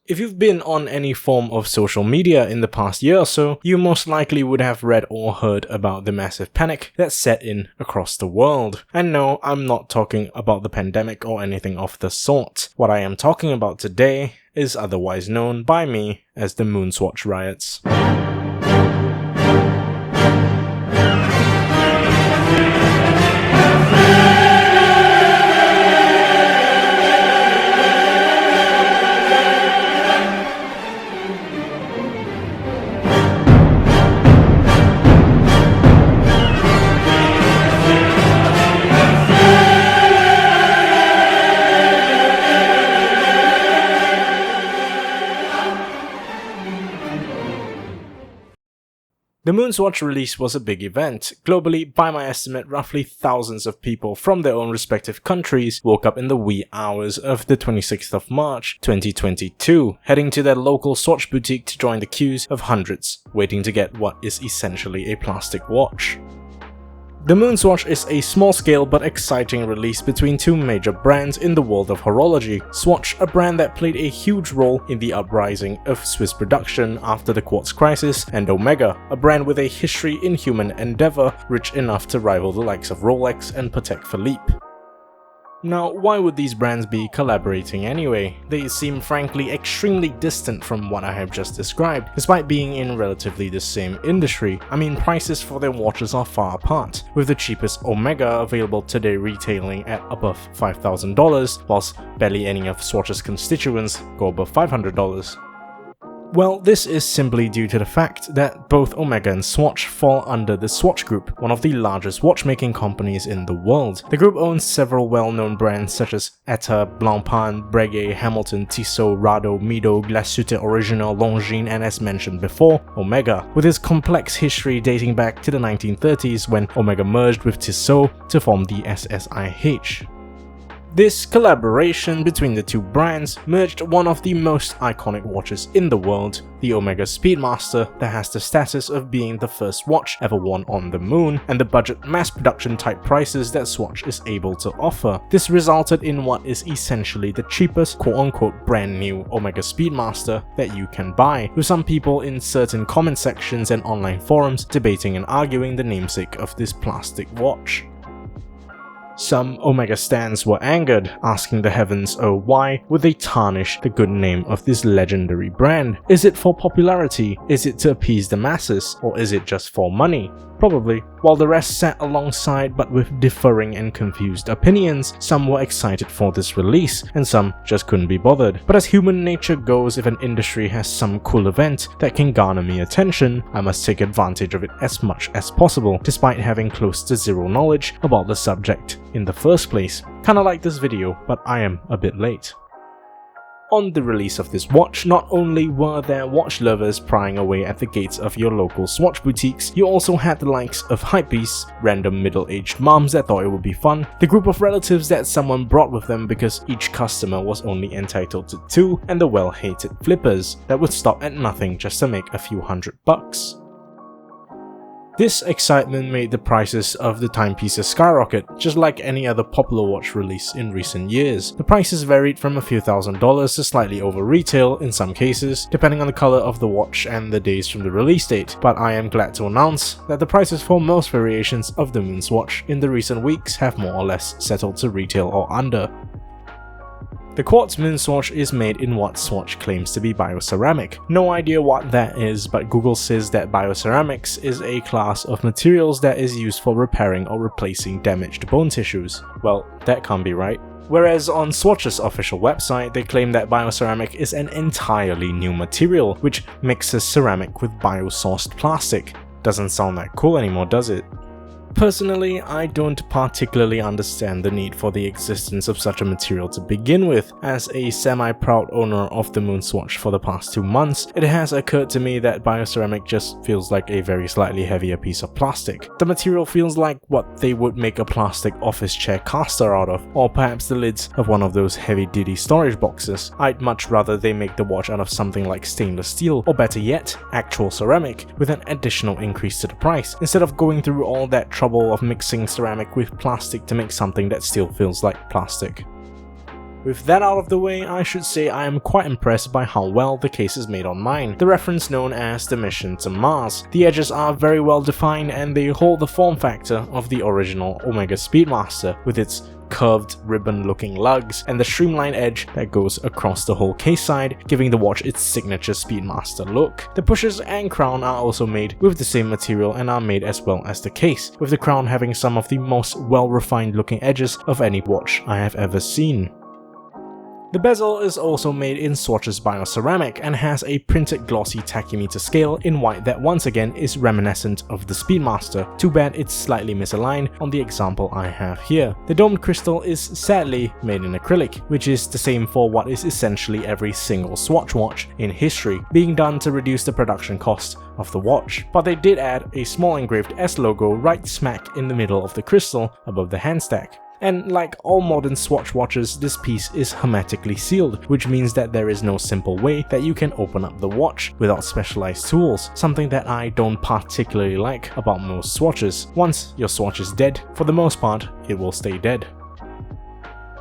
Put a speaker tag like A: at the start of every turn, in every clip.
A: If you've been on any form of social media in the past year or so, you most likely would have read or heard about the massive panic that set in across the world. And no, I'm not talking about the pandemic or anything of the sort. What I am talking about today is otherwise known by me as the MoonSwatch riots. The MoonSwatch release was a big event. Globally, by my estimate, roughly thousands of people from their own respective countries woke up in the wee hours of the 26th of March 2022, heading to their local Swatch boutique to join the queues of hundreds, waiting to get what is essentially a plastic watch. The MoonSwatch is a small-scale but exciting release between two major brands in the world of horology. Swatch, a brand that played a huge role in the uprising of Swiss production after the quartz crisis, and Omega, a brand with a history in human endeavor rich enough to rival the likes of Rolex and Patek Philippe. Now, why would these brands be collaborating anyway? They seem frankly extremely distant from what I have just described, despite being in relatively the same industry. I mean, prices for their watches are far apart, with the cheapest Omega available today retailing at above $5,000, whilst barely any of Swatch's constituents go above $500. Well, this is simply due to the fact that both Omega and Swatch fall under the Swatch Group, one of the largest watchmaking companies in the world. The group owns several well-known brands such as Etta, Blancpain, Breguet, Hamilton, Tissot, Rado, Mido, Glashütte Original, Longines, and as mentioned before, Omega, with its complex history dating back to the 1930s when Omega merged with Tissot to form the SSIH. This collaboration between the two brands merged one of the most iconic watches in the world, the Omega Speedmaster, that has the status of being the first watch ever worn on the moon, and the budget mass production type prices that Swatch is able to offer. This resulted in what is essentially the cheapest quote-unquote brand new Omega Speedmaster that you can buy, with some people in certain comment sections and online forums debating and arguing the namesake of this plastic watch. Some Omega stans were angered, asking the heavens, oh why would they tarnish the good name of this legendary brand? Is it for popularity? Is it to appease the masses? Or is it just for money? Probably. While the rest sat alongside but with differing and confused opinions, some were excited for this release, and some just couldn't be bothered. But as human nature goes, if an industry has some cool event that can garner me attention, I must take advantage of it as much as possible, despite having close to zero knowledge about the subject in the first place. Kinda like this video, but I am a bit late. On the release of this watch, not only were there watch lovers prying away at the gates of your local Swatch boutiques, you also had the likes of hypebeasts, random middle-aged moms that thought it would be fun, the group of relatives that someone brought with them because each customer was only entitled to two, and the well-hated flippers that would stop at nothing just to make a few $100. This excitement made the prices of the timepieces skyrocket, just like any other popular watch release in recent years. The prices varied from a few $1,000s to slightly over retail in some cases, depending on the color of the watch and the days from the release date, but I am glad to announce that the prices for most variations of the MoonSwatch in the recent weeks have more or less settled to retail or under. The quartz MoonSwatch is made in what Swatch claims to be bioceramic. No idea what that is, but Google says that bioceramics is a class of materials that is used for repairing or replacing damaged bone tissues. Well, that can't be right. Whereas on Swatch's official website, they claim that bioceramic is an entirely new material, which mixes ceramic with bio-sourced plastic. Doesn't sound that cool anymore, does it? Personally, I don't particularly understand the need for the existence of such a material to begin with. As a semi-proud owner of the MoonSwatch for the past 2 months, it has occurred to me that bioceramic just feels like a very slightly heavier piece of plastic. The material feels like what they would make a plastic office chair caster out of, or perhaps the lids of one of those heavy-duty storage boxes. I'd much rather they make the watch out of something like stainless steel, or better yet, actual ceramic, with an additional increase to the price, instead of going through all that trouble of mixing ceramic with plastic to make something that still feels like plastic. With that out of the way, I should say I am quite impressed by how well the case is made on mine, the reference known as the Mission to Mars. The edges are very well defined and they hold the form factor of the original Omega Speedmaster, with its curved ribbon-looking lugs and the streamlined edge that goes across the whole case side, giving the watch its signature Speedmaster look. The pushers and crown are also made with the same material and are made as well as the case, with the crown having some of the most well-refined looking edges of any watch I have ever seen. The bezel is also made in Swatch's bioceramic and has a printed glossy tachymeter scale in white that once again is reminiscent of the Speedmaster. Too bad it's slightly misaligned on the example I have here. The domed crystal is sadly made in acrylic, which is the same for what is essentially every single Swatch watch in history, being done to reduce the production cost of the watch. But they did add a small engraved S logo right smack in the middle of the crystal above the hand stack. And like all modern Swatch watches, this piece is hermetically sealed, which means that there is no simple way that you can open up the watch without specialized tools, something that I don't particularly like about most Swatches. Once your Swatch is dead, for the most part, it will stay dead.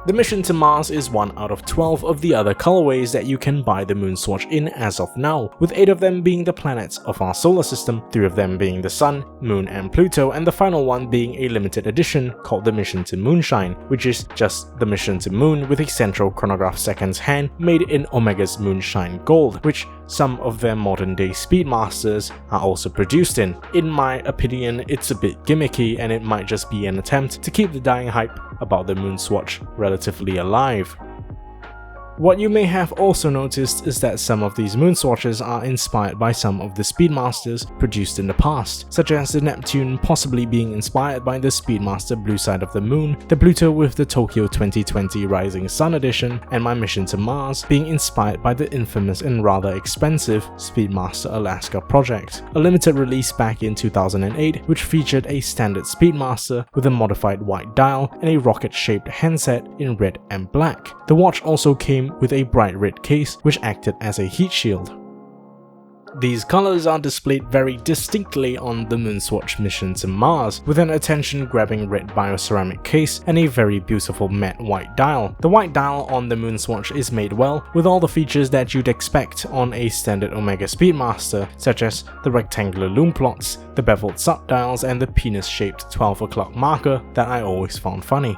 A: The Mission to Mars is one out of 12 of the other colorways that you can buy the MoonSwatch in as of now, with 8 of them being the planets of our solar system, 3 of them being the Sun, Moon and Pluto, and the final one being a limited edition called the Mission to Moonshine, which is just the Mission to Moon with a central chronograph seconds hand made in Omega's Moonshine Gold, which some of their modern day Speedmasters are also produced in. In my opinion, it's a bit gimmicky and it might just be an attempt to keep the dying hype about the MoonSwatch relatively alive. What you may have also noticed is that some of these MoonSwatches are inspired by some of the Speedmasters produced in the past, such as the Neptune possibly being inspired by the Speedmaster Blue Side of the Moon, the Pluto with the Tokyo 2020 Rising Sun edition, and my Mission to Mars being inspired by the infamous and rather expensive Speedmaster Alaska project, a limited release back in 2008 which featured a standard Speedmaster with a modified white dial and a rocket-shaped handset in red and black. The watch also came with a bright red case which acted as a heat shield. These colors are displayed very distinctly on the MoonSwatch Mission to Mars, with an attention-grabbing red bioceramic case and a very beautiful matte white dial. The white dial on the MoonSwatch is made well, with all the features that you'd expect on a standard Omega Speedmaster, such as the rectangular lume plots, the beveled subdials, and the penis-shaped 12 o'clock marker that I always found funny.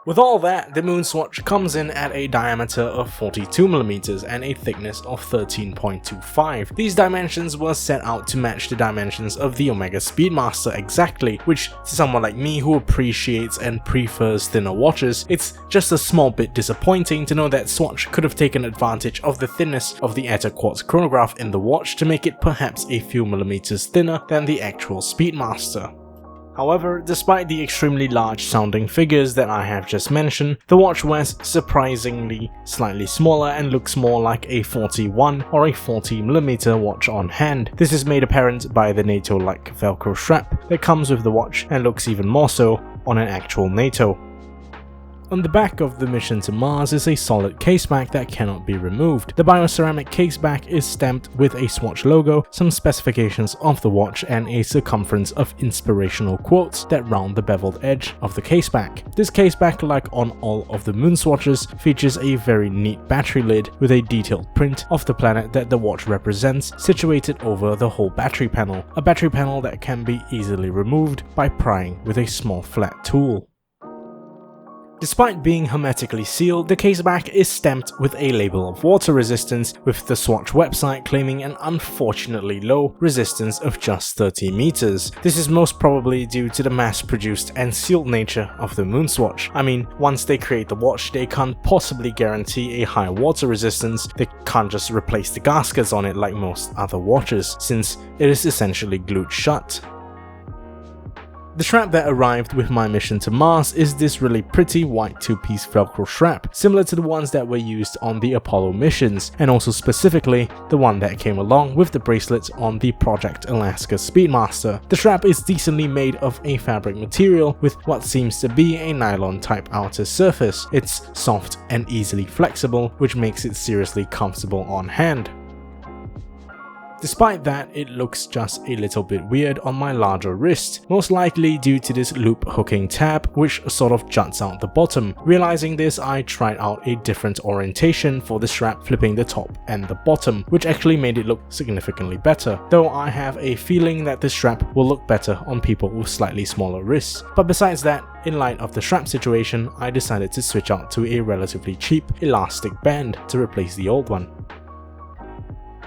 A: With all that, the MoonSwatch comes in at a diameter of 42mm and a thickness of 13.25. These dimensions were set out to match the dimensions of the Omega Speedmaster exactly, which to someone like me who appreciates and prefers thinner watches, it's just a small bit disappointing to know that Swatch could have taken advantage of the thinness of the Eta Quartz chronograph in the watch to make it perhaps a few millimeters thinner than the actual Speedmaster. However, despite the extremely large sounding figures that I have just mentioned, the watch wears surprisingly slightly smaller and looks more like a 41 or a 40mm watch on hand. This is made apparent by the NATO-like Velcro strap that comes with the watch and looks even more so on an actual NATO. On the back of the Mission to Mars is a solid caseback that cannot be removed. The bioceramic caseback is stamped with a Swatch logo, some specifications of the watch, and a circumference of inspirational quotes that round the beveled edge of the caseback. This caseback, like on all of the MoonSwatches, features a very neat battery lid with a detailed print of the planet that the watch represents situated over the whole battery panel, a battery panel that can be easily removed by prying with a small flat tool. Despite being hermetically sealed, the caseback is stamped with a label of water resistance, with the Swatch website claiming an unfortunately low resistance of just 30 meters. This is most probably due to the mass-produced and sealed nature of the MoonSwatch. I mean, once they create the watch, they can't possibly guarantee a high water resistance. They can't just replace the gaskets on it like most other watches, since it is essentially glued shut. The strap that arrived with my Mission to Mars is this really pretty white two-piece Velcro strap, similar to the ones that were used on the Apollo missions, and also specifically the one that came along with the bracelets on the Project Alaska Speedmaster. The strap is decently made of a fabric material with what seems to be a nylon type outer surface. It's soft and easily flexible, which makes it seriously comfortable on hand. Despite that, it looks just a little bit weird on my larger wrist, most likely due to this loop hooking tab which sort of juts out the bottom. Realizing this, I tried out a different orientation for the strap, flipping the top and the bottom, which actually made it look significantly better, though I have a feeling that the strap will look better on people with slightly smaller wrists. But besides that, in light of the strap situation, I decided to switch out to a relatively cheap elastic band to replace the old one.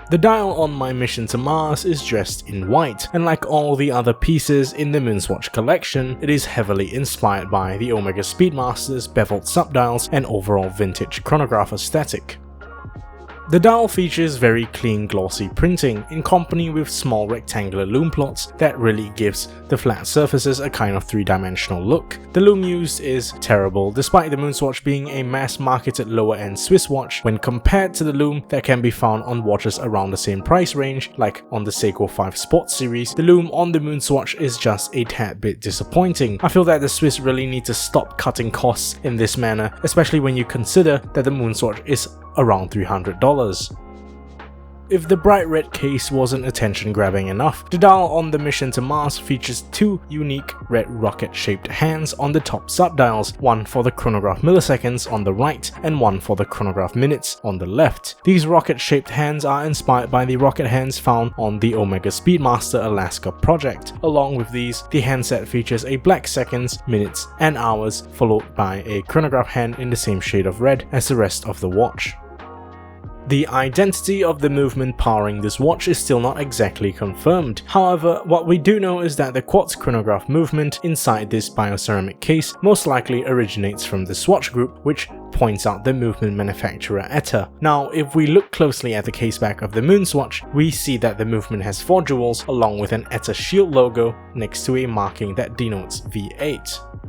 A: The dial on my mission to Mars is dressed in white, and like all the other pieces in the MoonSwatch collection, it is heavily inspired by the Omega Speedmaster's beveled subdials and overall vintage chronograph aesthetic. The dial features very clean glossy printing in company with small rectangular loom plots that really gives the flat surfaces a kind of three-dimensional look. The loom used is terrible, despite the MoonSwatch being a mass-marketed lower-end Swiss watch. When compared to the loom that can be found on watches around the same price range, like on the Seiko 5 Sports series, the loom on the MoonSwatch is just a tad bit disappointing. I feel that the Swiss really need to stop cutting costs in this manner, especially when you consider that the MoonSwatch is around $300. If the bright red case wasn't attention-grabbing enough, the dial on the mission to Mars features two unique red rocket-shaped hands on the top subdials, one for the chronograph milliseconds on the right and one for the chronograph minutes on the left. These rocket-shaped hands are inspired by the rocket hands found on the Omega Speedmaster Alaska project. Along with these, the handset features a black seconds, minutes and hours, followed by a chronograph hand in the same shade of red as the rest of the watch. The identity of the movement powering this watch is still not exactly confirmed. However, what we do know is that the quartz chronograph movement inside this bioceramic case most likely originates from the Swatch group, which points out the movement manufacturer ETA. Now, if we look closely at the caseback of the MoonSwatch, we see that the movement has 4 jewels along with an ETA shield logo next to a marking that denotes V8.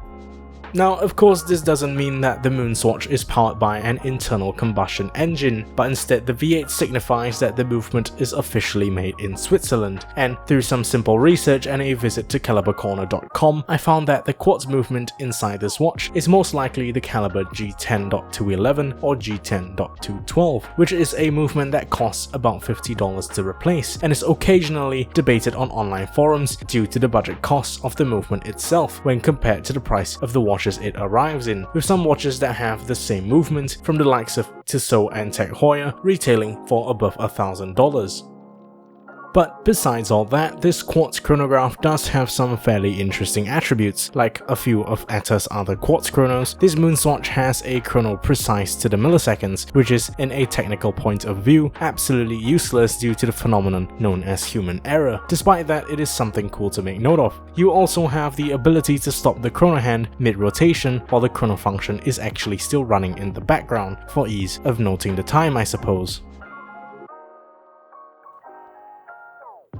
A: Now, of course, this doesn't mean that the MoonSwatch is powered by an internal combustion engine, but instead the V8 signifies that the movement is officially made in Switzerland. And through some simple research and a visit to calibercorner.com, I found that the quartz movement inside this watch is most likely the caliber G10.211 or G10.212, which is a movement that costs about $50 to replace and is occasionally debated on online forums due to the budget costs of the movement itself when compared to the price of the watches it arrives in, with some watches that have the same movement from the likes of Tissot and Tag Heuer retailing for above $1,000. But besides all that, this quartz chronograph does have some fairly interesting attributes. Like a few of ETA's other quartz chronos, this MoonSwatch has a chrono precise to the milliseconds, which is, in a technical point of view, absolutely useless due to the phenomenon known as human error. Despite that, it is something cool to make note of. You also have the ability to stop the chrono hand mid-rotation while the chrono function is actually still running in the background, for ease of noting the time, I suppose.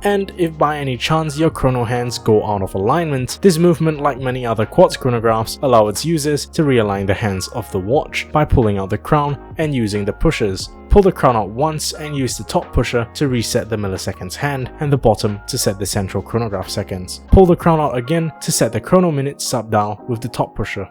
A: And if by any chance your chrono hands go out of alignment, this movement, like many other quartz chronographs, allow its users to realign the hands of the watch by pulling out the crown and using the pushers. Pull the crown out once and use the top pusher to reset the milliseconds hand and the bottom to set the central chronograph seconds. Pull the crown out again to set the chrono minute subdial with the top pusher.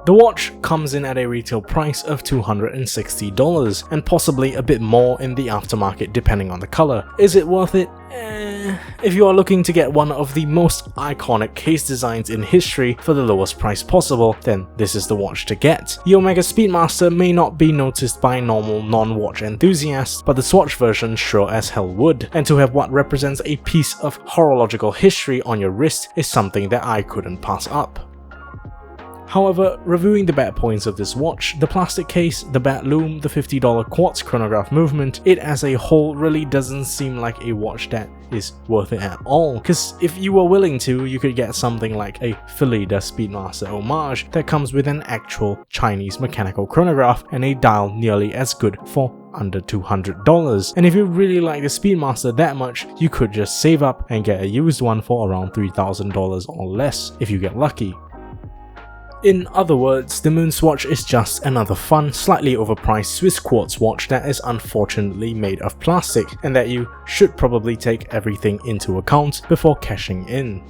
A: The watch comes in at a retail price of $260 and possibly a bit more in the aftermarket depending on the color. Is it worth it? If you are looking to get one of the most iconic case designs in history for the lowest price possible, then this is the watch to get. The Omega Speedmaster may not be noticed by normal non-watch enthusiasts, but the Swatch version sure as hell would, and to have what represents a piece of horological history on your wrist is something that I couldn't pass up. However, reviewing the bad points of this watch, the plastic case, the bad loom, the $50 quartz chronograph movement, it as a whole really doesn't seem like a watch that is worth it at all. Cause if you were willing to, you could get something like a Philida Speedmaster homage that comes with an actual Chinese mechanical chronograph and a dial nearly as good for under $200. And if you really like the Speedmaster that much, you could just save up and get a used one for around $3,000 or less if you get lucky. In other words, the MoonSwatch is just another fun, slightly overpriced Swiss quartz watch that is unfortunately made of plastic, and that you should probably take everything into account before cashing in.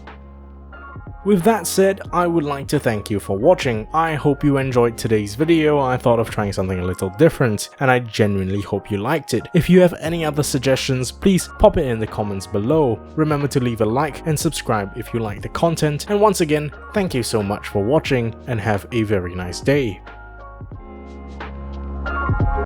A: With that said, I would like to thank you for watching. I hope you enjoyed today's video. I thought of trying something a little different, and I genuinely hope you liked it. If you have any other suggestions, please pop it in the comments below. Remember to leave a like and subscribe if you like the content, and once again, thank you so much for watching and have a very nice day.